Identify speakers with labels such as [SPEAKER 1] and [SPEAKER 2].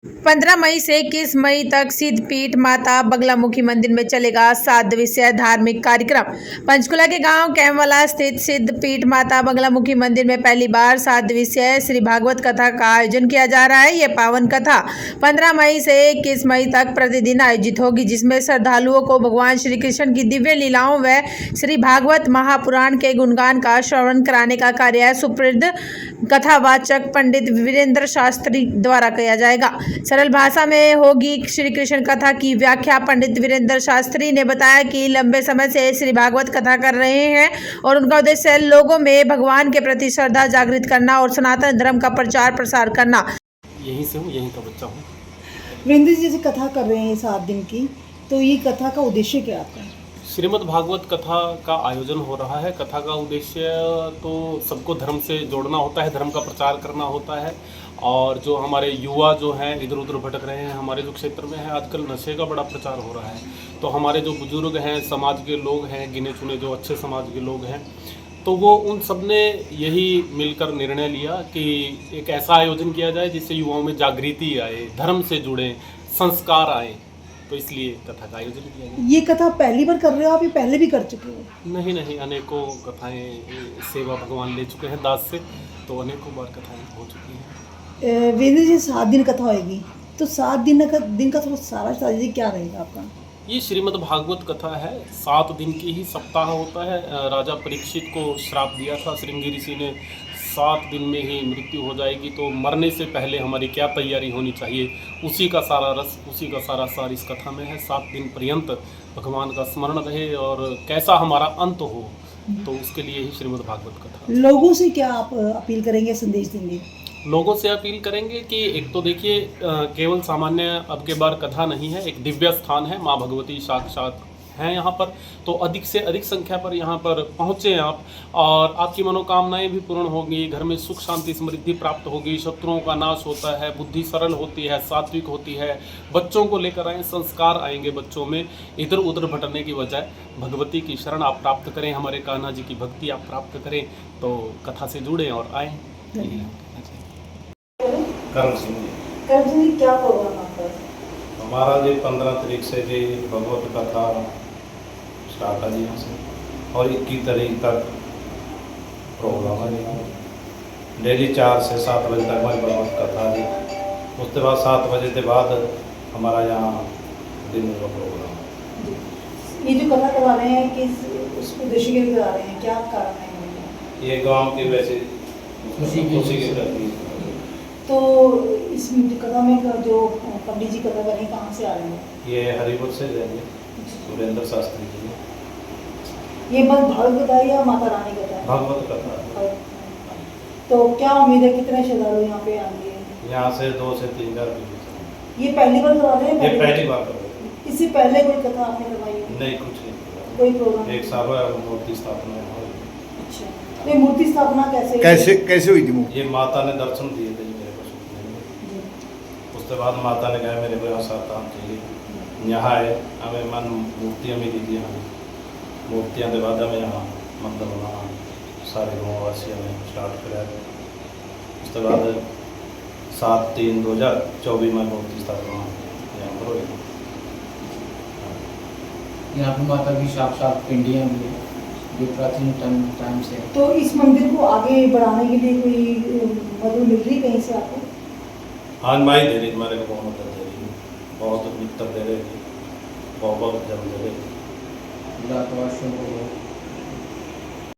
[SPEAKER 1] 15 मई से 21 मई तक सिद्धपीठ माता बगलामुखी मंदिर में चलेगा 7 दिवसीय धार्मिक कार्यक्रम। पंचकुला के गांव कैमवाला स्थित सिद्धपीठ माता बगलामुखी मंदिर में पहली बार 7 दिवसीय श्री भागवत कथा का आयोजन किया जा रहा है। यह पावन कथा 15 मई से 21 मई तक प्रतिदिन आयोजित होगी, जिसमें श्रद्धालुओं को भगवान श्री कृष्ण की दिव्य लीलाओं व श्री भागवत महापुराण के गुणगान का श्रवण कराने का कार्य सुप्रसिद्ध कथावाचक पंडित वीरेंद्र शास्त्री द्वारा किया जाएगा। सरल भाषा में होगी श्री कृष्ण कथा की व्याख्या। पंडित वीरेंद्र शास्त्री ने बताया कि लंबे समय से श्री भागवत कथा कर रहे हैं और उनका उद्देश्य लोगों में भगवान के प्रति श्रद्धा जागृत करना और सनातन धर्म का प्रचार प्रसार करना।
[SPEAKER 2] यहीं से हूँ, यहीं का बच्चा हूँ।
[SPEAKER 3] वीरेंद्र जी जैसे कथा कर रहे हैं 7 दिन की, तो ये कथा का उद्देश्य क्या आपका?
[SPEAKER 2] श्रीमद् भागवत कथा का आयोजन हो रहा है। कथा का उद्देश्य तो सबको धर्म से जोड़ना होता है, धर्म का प्रचार करना होता है। और जो हमारे युवा जो हैं इधर उधर भटक रहे हैं, हमारे जो क्षेत्र में है आजकल नशे का बड़ा प्रचार हो रहा है, तो हमारे जो बुजुर्ग हैं, समाज के लोग हैं, गिने चुने जो अच्छे समाज के लोग हैं, तो वो उन सब ने यही मिलकर निर्णय लिया कि एक ऐसा आयोजन किया जाए जिससे युवाओं में जागृति आए, धर्म से जुड़ें, संस्कार आए। तो इसलिए कथा का आयोजन किया गया।
[SPEAKER 3] ये कथा पहली बार कर रहे हो आप, ये पहले भी कर चुके हो?
[SPEAKER 2] नहीं, अनेकों कथाएं सेवा भगवान ले चुके हैं दास से, तो अनेकों बार कथाएं हो चुकी हैं।
[SPEAKER 3] वीरेंद्र जी 7 दिन कथा होगी, तो 7 दिन का थोड़ा सारा strategy क्या रहेगा आपका?
[SPEAKER 2] ये श्रीमद् भागवत कथा है, 7 दिन की ही सप्ताह होता है। राजा परीक्षित को श्राप दिया था श्रृंगी ऋषि ने, 7 दिन में ही मृत्यु हो जाएगी, तो मरने से पहले हमारी क्या तैयारी होनी चाहिए, उसी का सारा रस, उसी का सारा सार इस कथा में है। 7 दिन पर्यंत भगवान का स्मरण रहे और कैसा हमारा अंत हो, तो उसके लिए ही श्रीमद् भागवत कथा।
[SPEAKER 3] लोगों से क्या आप अपील करेंगे, संदेश देंगे?
[SPEAKER 2] लोगों से अपील करेंगे कि एक तो देखिए, केवल सामान्य अब के बार कथा नहीं है, एक दिव्य स्थान है, माँ भगवती साक्षात हैं यहाँ पर, तो अधिक से अधिक संख्या पर यहाँ पर पहुँचें आप, और आपकी मनोकामनाएं भी पूर्ण होंगी, घर में सुख शांति समृद्धि प्राप्त होगी, शत्रुओं का नाश होता है, बुद्धि सरल होती है, सात्विक होती है। बच्चों को लेकर आएँ, संस्कार आएंगे बच्चों में, इधर उधर भटकने की बजाय भगवती की शरण आप प्राप्त करें, हमारे कान्हा जी की भक्ति आप प्राप्त करें, तो कथा से जुड़ें और आएँ।
[SPEAKER 4] करण सिंह जी,
[SPEAKER 3] क्या प्रोग्राम आपका?
[SPEAKER 4] हमारा जी 15 तारीख से जी भगवत कथा स्टार्ट है जी यहाँ से, और 21 तारीख तक प्रोग्राम है जी। डेली 4 से 7 बजे तक हमारी भगवत कथा जी। उसके बाद 7 बजे के बाद हमारा यहाँ दिन का प्रोग्राम है।
[SPEAKER 3] ये जो कथा करा रहे हैं किस उस उद्देश्य के लिए करा रहे हैं, क्या कारण है?
[SPEAKER 4] ये गांव की वैसे खुशी के प्रति।
[SPEAKER 3] तो इस कथा में जो पंडित जी कथा करें कहाँ से आ रहे हैं?
[SPEAKER 4] ये हरिपुर से जाएंगे, वीरेंद्र शास्त्री जी।
[SPEAKER 3] ये बस भागवत कथा है या माता रानी कथा है?
[SPEAKER 4] भागवत कथा।
[SPEAKER 3] तो क्या उम्मीद है कितने श्रद्धालु यहाँ पे आएंगे?
[SPEAKER 4] यहाँ से 2 से 3 हज़ार।
[SPEAKER 3] ये पहली बार करा रहे हैं?
[SPEAKER 4] ये पहली बार कर रहे हैं।
[SPEAKER 3] इससे पहले कोई कथा आपने करवाई है?
[SPEAKER 4] नहीं, कुछ नहीं,
[SPEAKER 3] कोई प्रोग्राम?
[SPEAKER 4] 1 साल हुआ मूर्ति स्थापना हुई।
[SPEAKER 3] अच्छा, तो ये मूर्ति स्थापना कैसे
[SPEAKER 4] हुई थी? ये माता ने दर्शन दिए थे मेरे को सपने में। उसके बाद माता ने कहा मेरे को यहाँ 7 आम चाहिए, यहाँ है हमें मन मूर्तियाँ मिली थी, हमें मूर्तियाँ के बाद हमें यहाँ मंदिर बनाना सारे गाँववासियों ने स्टार्ट किया। उसके बाद 7/3/2024 में मूर्ति स्थापना यहाँ पर हुई।
[SPEAKER 5] यहाँ पर माता की साक्षात पिंडियाँ भी हैं जो प्राचीन टाइम से।
[SPEAKER 3] तो इस मंदिर को आगे बढ़ाने के लिए कोई मदद मिल रही कहीं से आपको?
[SPEAKER 4] हाँ, माई दे रही, हमारे को बहुत मदद दे रही, बहुत मित्र दे रही, बहुत जब दे रही।
[SPEAKER 5] लाखवासियों को